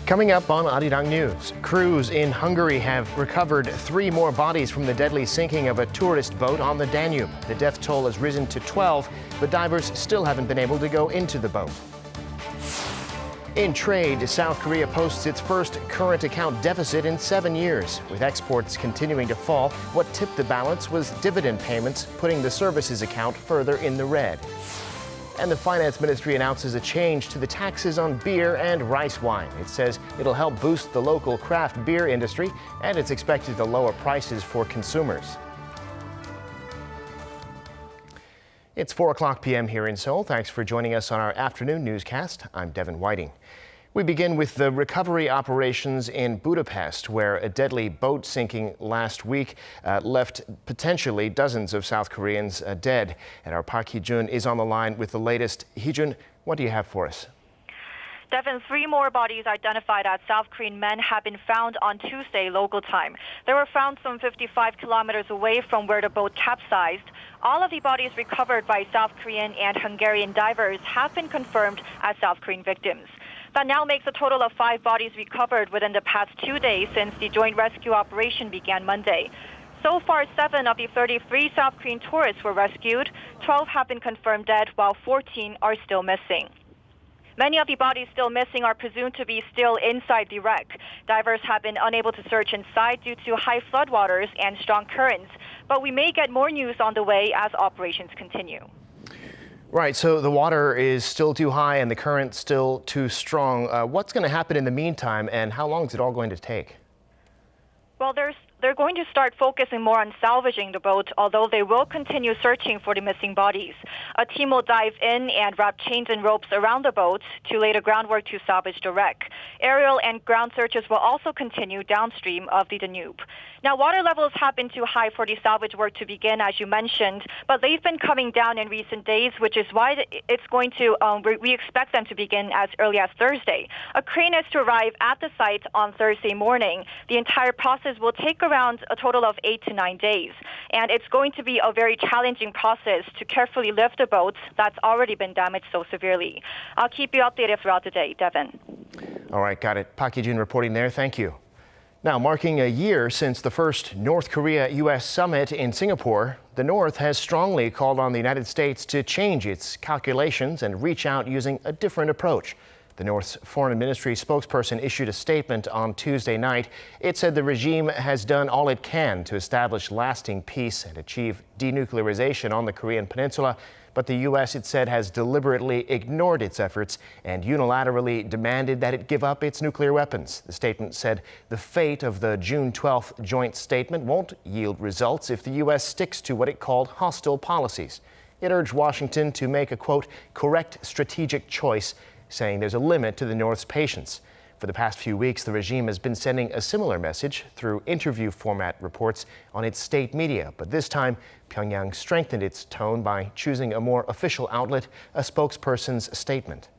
Coming up on Arirang News, crews in Hungary have recovered 3 more bodies from the deadly sinking of a tourist boat on the Danube. The death toll has risen to 12, but divers still haven't been able to go into the boat. In trade, South Korea posts its first current account deficit in 7 years. With exports continuing to fall, what tipped the balance was dividend payments, putting the services account further in the red. And the Finance Ministry announces a change to the taxes on beer and rice wine. It says it'll help boost the local craft beer industry, and it's expected to lower prices for consumers. It's 4:00 p.m. here in Seoul. Thanks for joining us on our afternoon newscast. I'm Devin Whiting. We begin with the recovery operations in Budapest, where a deadly boat sinking last week left potentially dozens of South Koreans dead. And our Park Hee-jun is on the line with the latest. Hee-jun, what do you have for us? Devin, 3 more bodies identified as South Korean men have been found on Tuesday local time. They were found some 55 kilometers away from where the boat capsized. All of the bodies recovered by South Korean and Hungarian divers have been confirmed as South Korean victims. That now makes a total of 5 bodies recovered within the past 2 days since the joint rescue operation began Monday. So far, 7 of the 33 South Korean tourists were rescued. 12 have been confirmed dead, while 14 are still missing. Many of the bodies still missing are presumed to be still inside the wreck. Divers have been unable to search inside due to high floodwaters and strong currents, but we may get more news on the way as operations continue. Right, so the water is still too high and the current still too strong. What's going to happen in the meantime, and how long is it all going to take? Well, they're going to start focusing more on salvaging the boat, although they will continue searching for the missing bodies. A team will dive in and wrap chains and ropes around the boat to lay the groundwork to salvage the wreck. Aerial and ground searches will also continue downstream of the Danube. Now, water levels have been too high for the salvage work to begin, as you mentioned, but they've been coming down in recent days, which is why it's going to, we expect them to begin as early as Thursday. A crane is to arrive at the site on Thursday morning. The entire process will take around a total of 8 to 9 days, and it's going to be a very challenging process to carefully lift a boat that's already been damaged so severely. I'll keep you updated throughout the day, Devin. All right, got it. Park Hee-jun reporting there. Thank you. Now, marking a year since the first North Korea-U.S. summit in Singapore, the North has strongly called on the United States to change its calculations and reach out using a different approach. The North's Foreign Ministry spokesperson issued a statement on Tuesday night. It said the regime has done all it can to establish lasting peace and achieve denuclearization on the Korean peninsula. But the U.S., it said, has deliberately ignored its efforts and unilaterally demanded that it give up its nuclear weapons. The statement said the fate of the June 12th joint statement won't yield results if the U.S. sticks to what it called hostile policies. It urged Washington to make a, quote, correct strategic choice, saying there's a limit to the North's patience. For the past few weeks, the regime has been sending a similar message through interview format reports on its state media. But this time, Pyongyang strengthened its tone by choosing a more official outlet, a spokesperson's statement.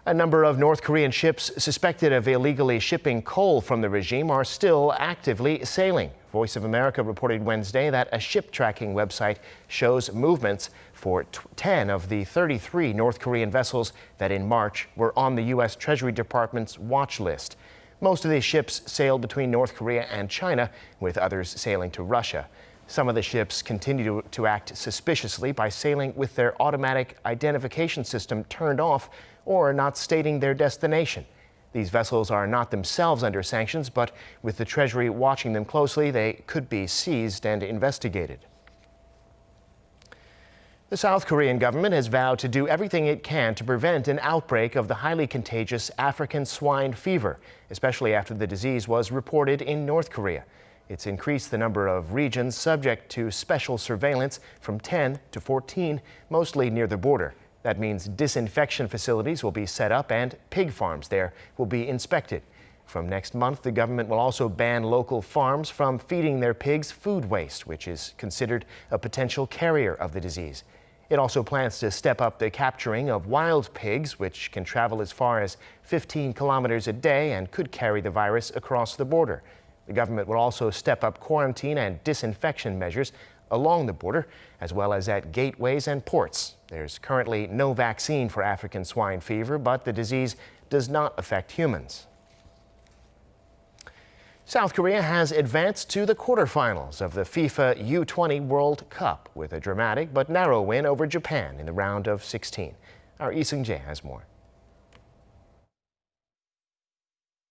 A number of North Korean ships suspected of illegally shipping coal from the regime are still actively sailing. Voice of America reported Wednesday that a ship tracking website shows movements for 10 of the 33 North Korean vessels that in March were on the U.S. Treasury Department's watch list. Most of these ships sailed between North Korea and China, with others sailing to Russia. Some of the ships continue to act suspiciously by sailing with their automatic identification system turned off or not stating their destination. These vessels are not themselves under sanctions, but with the Treasury watching them closely, they could be seized and investigated. The South Korean government has vowed to do everything it can to prevent an outbreak of the highly contagious African Swine Fever, especially after the disease was reported in North Korea. It's increased the number of regions subject to special surveillance from 10 to 14, mostly near the border. That means disinfection facilities will be set up and pig farms there will be inspected. From next month, the government will also ban local farms from feeding their pigs food waste, which is considered a potential carrier of the disease. It also plans to step up the capturing of wild pigs, which can travel as far as 15 kilometers a day and could carry the virus across the border. The government will also step up quarantine and disinfection measures along the border, as well as at gateways and ports. There's currently no vaccine for African swine fever, but the disease does not affect humans. South Korea has advanced to the quarterfinals of the FIFA U20 World Cup with a dramatic but narrow win over Japan in the round of 16. Our Lee Seung-jae has more.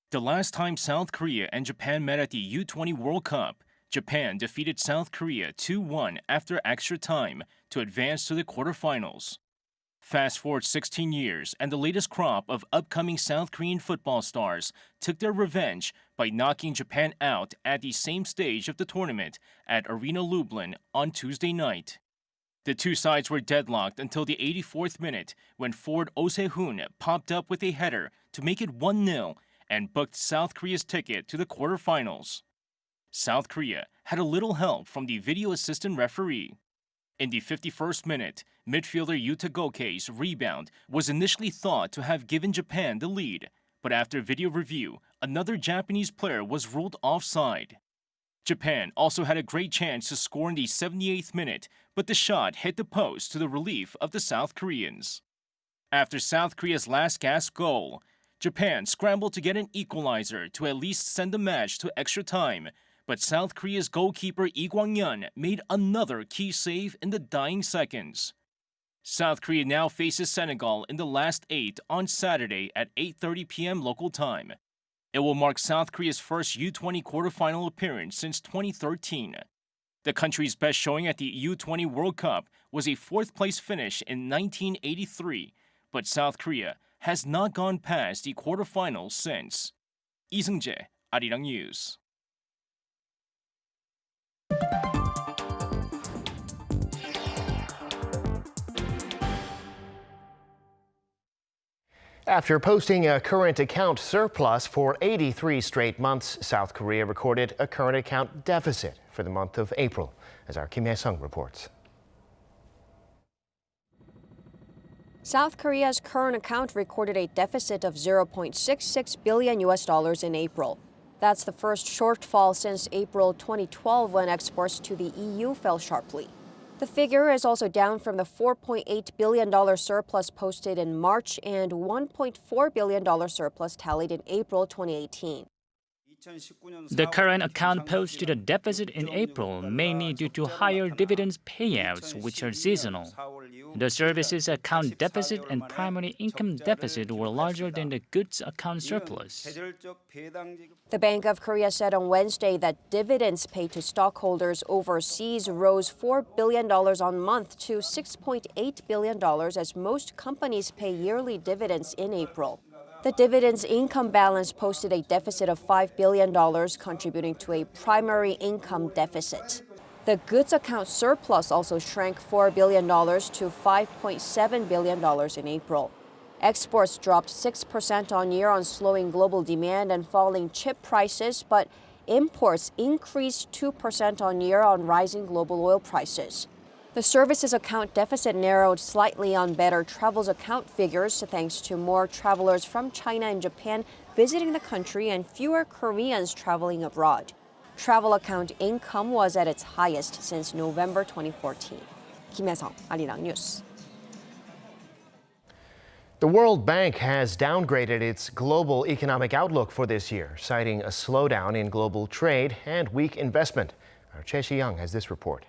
The last time South Korea and Japan met at the U20 World Cup, Japan defeated South Korea 2-1 after extra time to advance to the quarterfinals. Fast forward 16 years, and the latest crop of upcoming South Korean football stars took their revenge by knocking Japan out at the same stage of the tournament at Arena Lublin on Tuesday night. The two sides were deadlocked until the 84th minute when forward Oh Se-hoon popped up with a header to make it 1-0 and booked South Korea's ticket to the quarterfinals. South Korea had a little help from the video assistant referee. In the 51st minute, midfielder Yuta Goke's rebound was initially thought to have given Japan the lead, but after video review, another Japanese player was ruled offside. Japan also had a great chance to score in the 78th minute, but the shot hit the post to the relief of the South Koreans. After South Korea's last gasp goal, Japan scrambled to get an equalizer to at least send the match to extra time, but South Korea's goalkeeper Lee Kwang-yeon made another key save in the dying seconds. South Korea now faces Senegal in the last 8 on Saturday at 8:30 p.m. local time. It will mark South Korea's first U20 quarterfinal appearance since 2013. The country's best showing at the U20 World Cup was a 4th-place finish in 1983, but South Korea has not gone past the quarterfinals since. Lee Seung-jae, Arirang News. After posting a current account surplus for 83 straight months, South Korea recorded a current account deficit for the month of April, as our Kim Hye-sung reports. South Korea's current account recorded a deficit of $0.66 billion in April. That's the first shortfall since April 2012 when exports to the EU fell sharply. The figure is also down from the $4.8 billion surplus posted in March and $1.4 billion surplus tallied in April 2018. The current account posted a deficit in April, mainly due to higher dividends payouts, which are seasonal. The services account deficit and primary income deficit were larger than the goods account surplus. The Bank of Korea said on Wednesday that dividends paid to stockholders overseas rose $4 billion on month to $6.8 billion as most companies pay yearly dividends in April. The dividends income balance posted a deficit of $5 billion, contributing to a primary income deficit. The goods account surplus also shrank $4 billion to $5.7 billion in April. Exports dropped 6% on year on slowing global demand and falling chip prices, but imports increased 2% on year on rising global oil prices. The services account deficit narrowed slightly on better travels account figures thanks to more travelers from China and Japan visiting the country and fewer Koreans traveling abroad. Travel account income was at its highest since November 2014. Kim Hye-sung, Arirang News. The World Bank has downgraded its global economic outlook for this year, citing a slowdown in global trade and weak investment. Our Choi Si-young has this report.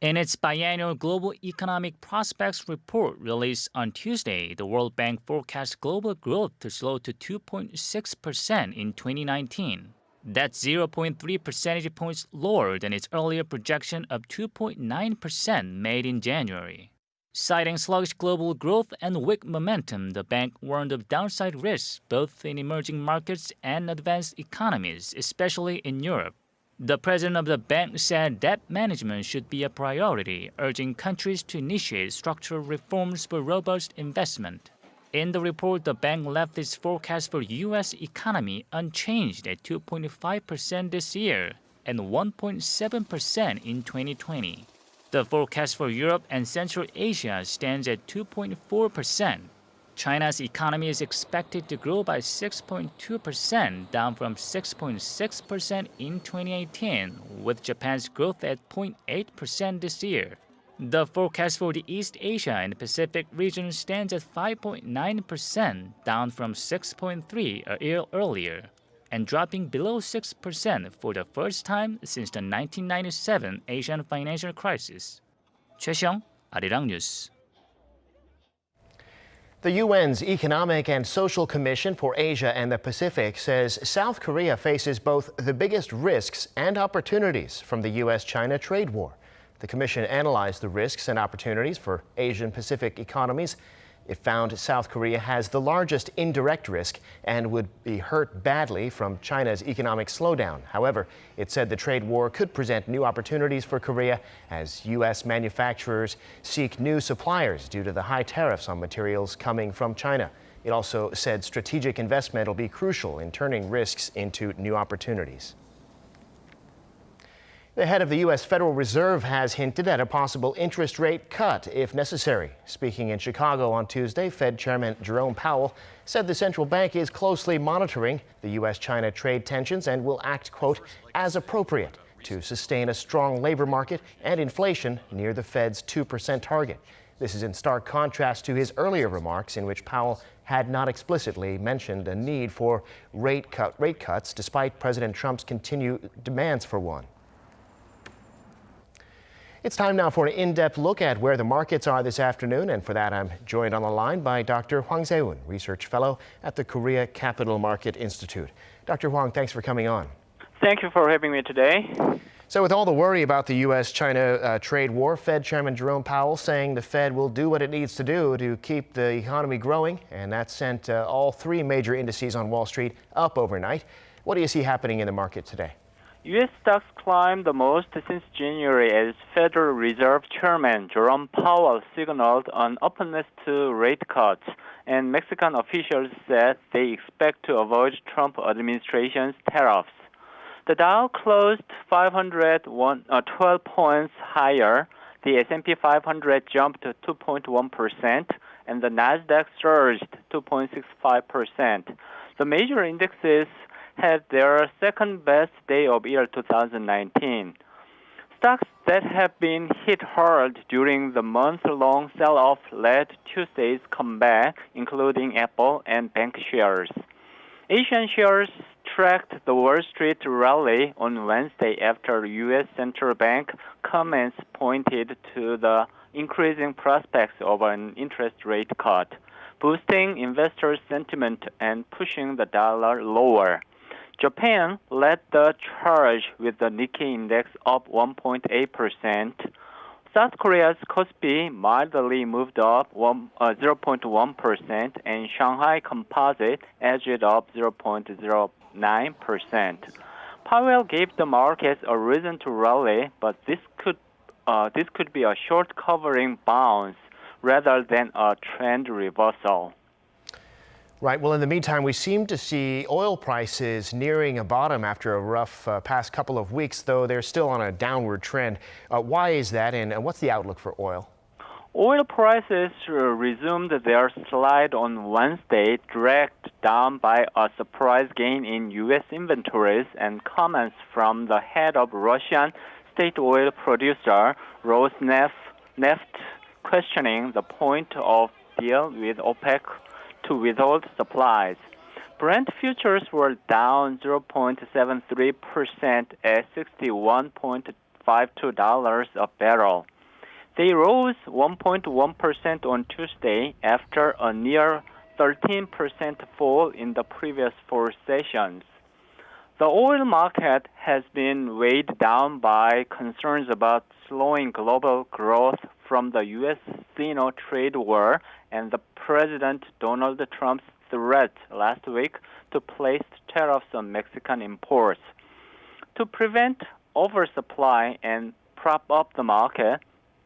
In its biannual Global Economic Prospects report released on Tuesday, the World Bank forecast global growth to slow to 2.6% in 2019. That's 0.3 percentage points lower than its earlier projection of 2.9% made in January. Citing sluggish global growth and weak momentum, the bank warned of downside risks both in emerging markets and advanced economies, especially in Europe. The president of the bank said debt management should be a priority, urging countries to initiate structural reforms for robust investment. In the report, the bank left its forecast for U.S. economy unchanged at 2.5% this year and 1.7% in 2020. The forecast for Europe and Central Asia stands at 2.4%. China's economy is expected to grow by 6.2%, down from 6.6% in 2018, with Japan's growth at 0.8% this year. The forecast for the East Asia and Pacific region stands at 5.9%, down from 6.3% a year earlier, and dropping below 6% for the first time since the 1997 Asian financial crisis. 최시영, Arirang News. The UN's Economic and Social Commission for Asia and the Pacific says South Korea faces both the biggest risks and opportunities from the U.S. China trade war. The commission analyzed the risks and opportunities for Asian Pacific economies. It found South Korea has the largest indirect risk and would be hurt badly from China's economic slowdown. However, it said the trade war could present new opportunities for Korea as U.S. manufacturers seek new suppliers due to the high tariffs on materials coming from China. It also said strategic investment will be crucial in turning risks into new opportunities. The head of the U.S. Federal Reserve has hinted at a possible interest rate cut if necessary. Speaking in Chicago on Tuesday, Fed Chairman Jerome Powell said the central bank is closely monitoring the U.S. China trade tensions and will act, quote, as appropriate to sustain a strong labor market and inflation near the Fed's 2% target. This is in stark contrast to his earlier remarks in which Powell had not explicitly mentioned a need for rate cuts despite President Trump's continued demands for one. It's time now for an in-depth look at where the markets are this afternoon, and for that I'm joined on the line by Dr. Hwang Se-eun, Research Fellow at the Korea Capital Market Institute. Dr. Hwang, thanks for coming on. Thank you for having me today. So with all the worry about the U.S.-China trade war, Fed Chairman Jerome Powell saying the Fed will do what it needs to do to keep the economy growing, and that sent all three major indices on Wall Street up overnight. What do you see happening in the market today? U.S. stocks climbed the most since January as Federal Reserve Chairman Jerome Powell signaled an openness to rate cuts, and Mexican officials said they expect to avoid Trump administration's tariffs. The Dow closed 512 points higher. The S&P 500 jumped 2.1%, and the Nasdaq surged 2.65%. The major indexes had their second-best day of year 2019. Stocks that have been hit hard during the month-long sell-off led Tuesday's comeback, including Apple and bank shares. Asian shares tracked the Wall Street rally on Wednesday after U.S. Central Bank comments pointed to the increasing prospects of an interest rate cut, boosting investor sentiment and pushing the dollar lower. Japan led the charge with the Nikkei index up 1.8%. South Korea's Kospi mildly moved up 0.1%, and Shanghai Composite edged up 0.09%. Powell gave the markets a reason to rally, but this could be a short covering bounce rather than a trend reversal. Right. Well, in the meantime, we seem to see oil prices nearing a bottom after a rough past couple of weeks, though they're still on a downward trend. Why is that, and what's the outlook for oil? Oil prices resumed their slide on Wednesday, dragged down by a surprise gain in U.S. inventories and comments from the head of Russian state oil producer Rosneft questioning the point of deal with OPEC to withhold supplies. Brent futures were down 0.73% at $61.52 a barrel. They rose 1.1% on Tuesday after a near 13% fall in the previous four sessions. The oil market has been weighed down by concerns about slowing global growth from the U.S.-China trade war and the President Donald Trump's threat last week to place tariffs on Mexican imports. To prevent oversupply and prop up the market,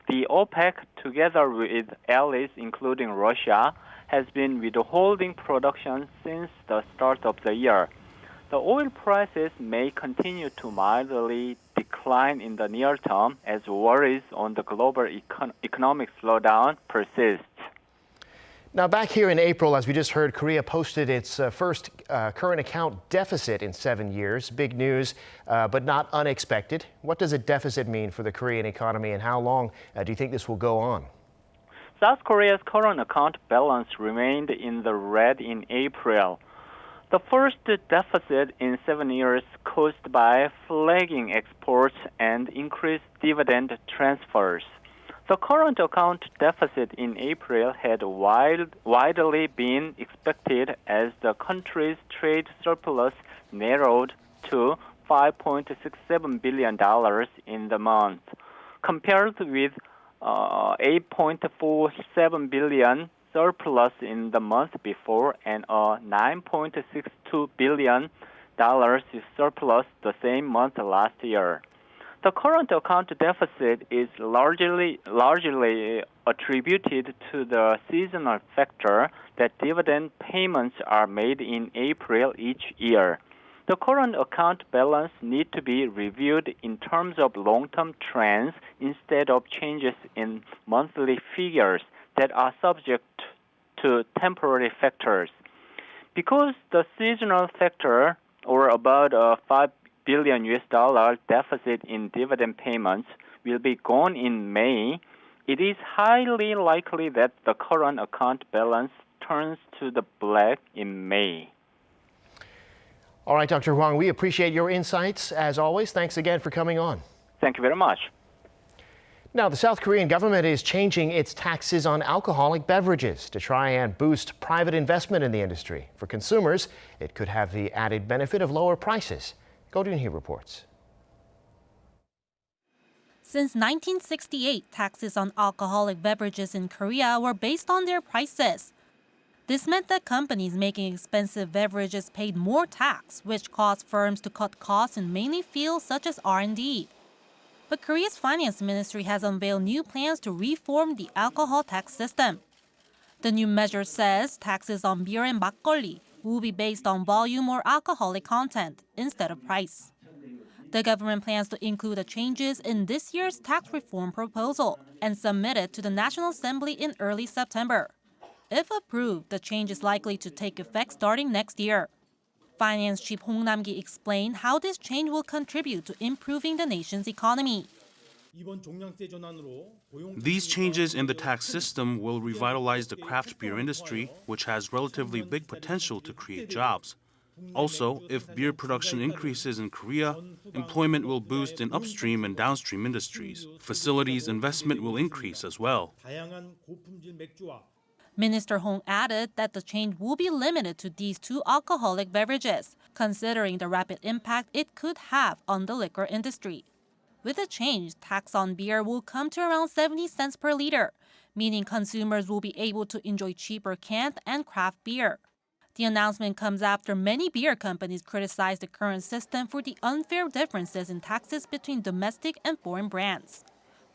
the OPEC, together with allies including Russia, has been withholding production since the start of the year. The oil prices may continue to mildly decline in the near term as worries on the global economic slowdown persist. Now, back here in April, as we just heard, Korea posted its first current account deficit in 7 years. Big news, but not unexpected. What does a deficit mean for the Korean economy, and how long do you think this will go on? South Korea's current account balance remained in the red in April. The first deficit in 7 years caused by flagging exports and increased dividend transfers. The current account deficit in April had widely been expected as the country's trade surplus narrowed to $5.67 billion in the month, compared with $8.47 billion surplus in the month before and a $9.62 billion surplus the same month last year. The current account deficit is largely attributed to the seasonal factor that dividend payments are made in April each year. The current account balance needs to be reviewed in terms of long-term trends instead of changes in monthly figures that are subject to temporary factors. Because the seasonal factor, or about a $5 billion deficit in dividend payments, will be gone in May, it is highly likely that the current account balance turns to the black in May. All right, Dr. Huang, we appreciate your insights as always. Thanks again for coming on. Thank you very much. Now, the South Korean government is changing its taxes on alcoholic beverages to try and boost private investment in the industry. For consumers, it could have the added benefit of lower prices. gov't reports. Since 1968, taxes on alcoholic beverages in Korea were based on their prices. This meant that companies making expensive beverages paid more tax, which caused firms to cut costs in mainly fields such as R&D. But Korea's finance ministry has unveiled new plans to reform the alcohol tax system. The new measure says taxes on beer and makgeolli will be based on volume or alcoholic content instead of price. The government plans to include the changes in this year's tax reform proposal and submit it to the National Assembly in early September. If approved, the change is likely to take effect starting next year. Finance Chief Hong Nam-gi explained how this change will contribute to improving the nation's economy. These changes in the tax system will revitalize the craft beer industry, which has relatively big potential to create jobs. Also, if beer production increases in Korea, employment will boost in upstream and downstream industries. Facilities investment will increase as well. Minister Hong added that the change will be limited to these two alcoholic beverages, considering the rapid impact it could have on the liquor industry. With the change, tax on beer will come to around 70 cents per liter, meaning consumers will be able to enjoy cheaper canned and craft beer. The announcement comes after many beer companies criticized the current system for the unfair differences in taxes between domestic and foreign brands.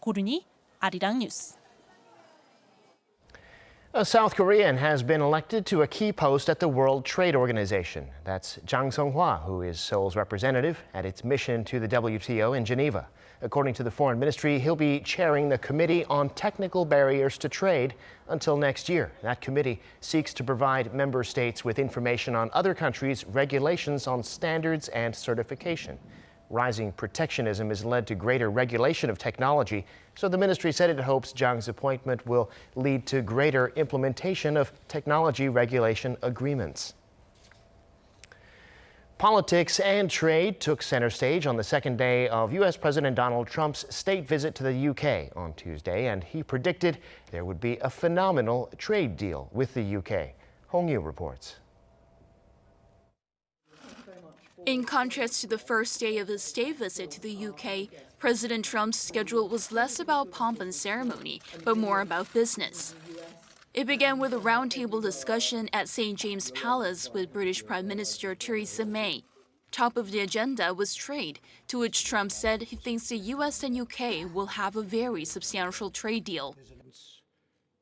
고르니, Arirang News. A South Korean has been elected to a key post at the World Trade Organization. That's Jang Sung-hwa, who is Seoul's representative at its mission to the WTO in Geneva. According to the Foreign Ministry, he'll be chairing the Committee on Technical Barriers to Trade until next year. That committee seeks to provide member states with information on other countries' regulations on standards and certification. Rising protectionism has led to greater regulation of technology, so the ministry said it hopes Jang's appointment will lead to greater implementation of technology regulation agreements. Politics and trade took center stage on the second day of U.S. President Donald Trump's state visit to the U.K. on Tuesday, and he predicted there would be a phenomenal trade deal with the U.K. Hong Yoo reports. In contrast to the first day of his state visit to the UK, President Trump's schedule was less about pomp and ceremony, but more about business. It began with a roundtable discussion at St. James Palace with British Prime Minister Theresa May. Top of the agenda was trade, to which Trump said he thinks the US and UK will have a very substantial trade deal.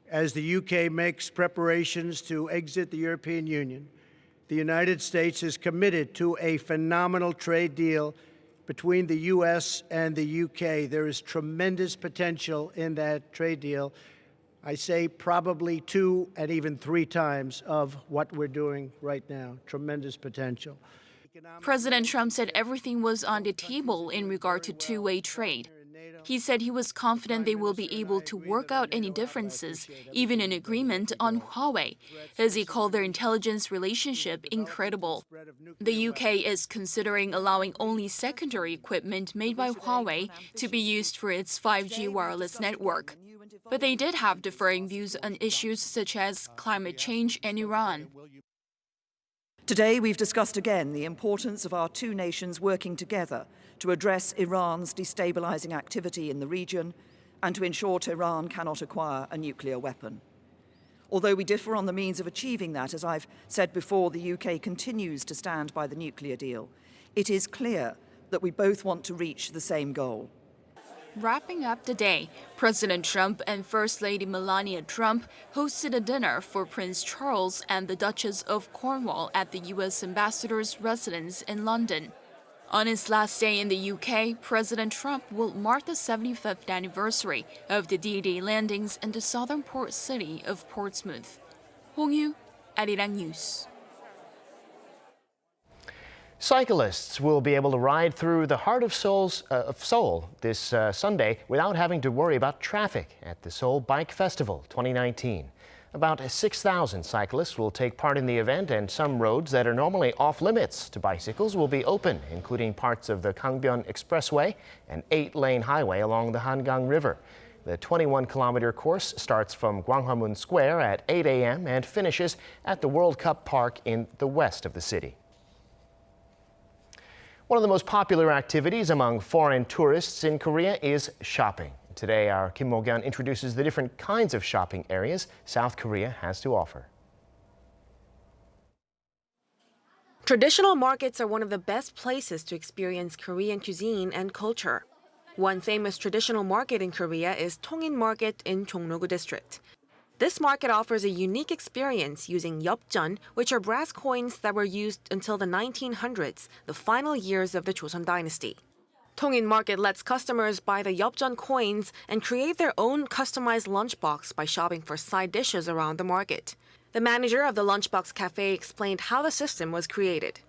As the UK makes preparations to exit the European Union, the United States is committed to a phenomenal trade deal between the U.S. and the U.K. There is tremendous potential in that trade deal I say probably 2 and even 3 times of what we're doing right now. Tremendous potential. President Trump said everything was on the table in regard to two-way trade. He said he was confident they will be able to work out any differences, even an agreement on Huawei, as he called their intelligence relationship incredible. The UK is considering allowing only secondary equipment made by Huawei to be used for its 5G wireless network. But they did have differing views on issues such as climate change and Iran. Today, we've discussed again the importance of our two nations working together to address Iran's destabilizing activity in the region and to ensure Tehran cannot acquire a nuclear weapon. Although we differ on the means of achieving that, as I've said before, the UK continues to stand by the nuclear deal. It is clear that we both want to reach the same goal. Wrapping up the day, President Trump and First Lady Melania Trump hosted a dinner for Prince Charles and the Duchess of Cornwall at the U.S. ambassador's residence in London. On his last day in the UK, President Trump will mark the 75th anniversary of the D-Day landings in the southern port city of Portsmouth. Hong Yu, Arirang News. Cyclists will be able to ride through the heart of Seoul this Sunday without having to worry about traffic at the Seoul Bike Festival 2019. About 6,000 cyclists will take part in the event, and some roads that are normally off-limits to bicycles will be open, including parts of the Gangbyeon Expressway and 8-lane highway along the Hangang River. The 21-kilometer course starts from Gwanghwamun Square at 8 a.m. and finishes at the World Cup Park in the west of the city. One of the most popular activities among foreign tourists in Korea is shopping. Today, our Kim Mo-kyun introduces the different kinds of shopping areas South Korea has to offer. Traditional markets are one of the best places to experience Korean cuisine and culture. One famous traditional market in Korea is Tongin Market in Jongno-gu District. This market offers a unique experience using gov't, which are brass coins that were used until the 1900s, the final years of the Joseon dynasty. Tongin Market lets customers buy the gov't coins and create their own customized lunchbox by shopping for side dishes around the market. The manager of the Lunchbox Cafe explained how the system was created.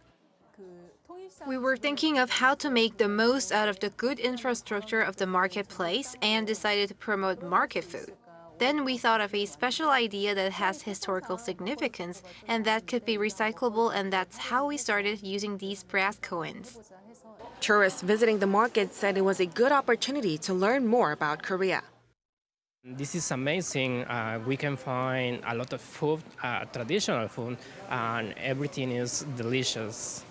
We were thinking of how to make the most out of the good infrastructure of the marketplace and decided to promote market food. Then we thought of a special idea that has historical significance and that could be recyclable, and that's how we started using these brass coins. Tourists visiting the market said it was a good opportunity to learn more about Korea. This is amazing. We can find a lot of food, traditional food, and everything is delicious.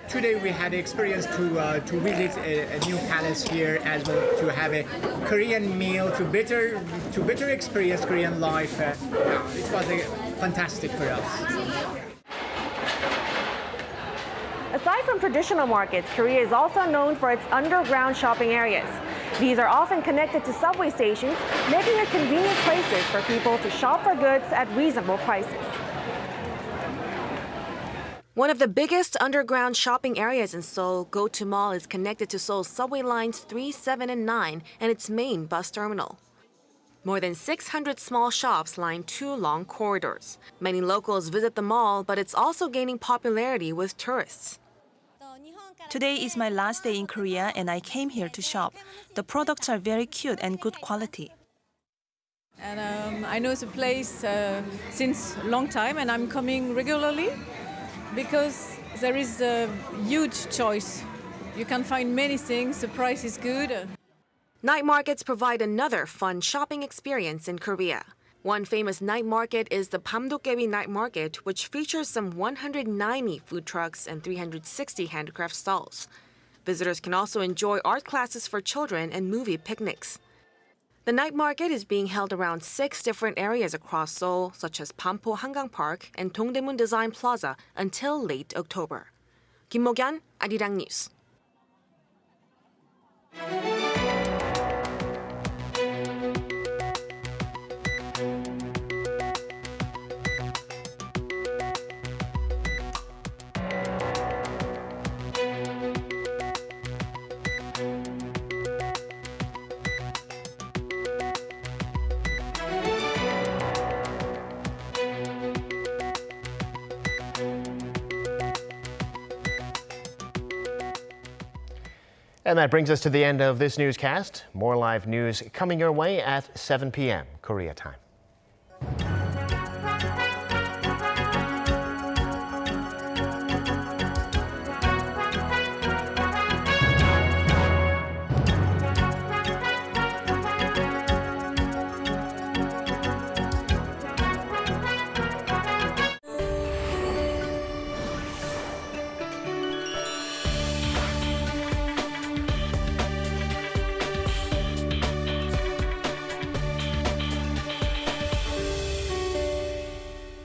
Today we had the experience to visit a new palace here, as well to have a Korean meal, to better experience Korean life. It was fantastic for us. Aside from traditional markets, Korea is also known for its underground shopping areas. These are often connected to subway stations, making it convenient places for people to shop for goods at reasonable prices. One of the biggest underground shopping areas in Seoul, gov't Mall, is connected to Seoul's subway lines 3, 7, and 9 and its main bus terminal. More than 600 small shops line 2 long corridors. Many locals visit the mall, but it's also gaining popularity with tourists. Today is my last day in Korea and I came here to shop. The products are very cute and good quality. And I know the place since a long time, and I'm coming regularly because there is a huge choice. You can find many things, the price is good. Night markets provide another fun shopping experience in Korea. One famous night market is the Pamdokgaebi Night Market, which features some 190 food trucks and 360 handicraft stalls. Visitors can also enjoy art classes for children and movie picnics. The night market is being held around 6 different areas across Seoul, such as Pampo Hangang Park and Dongdaemun Design Plaza, until late October. Kim Mo-kyun, Arirang News. And that brings us to the end of this newscast. More live news coming your way at 7 p.m. Korea time.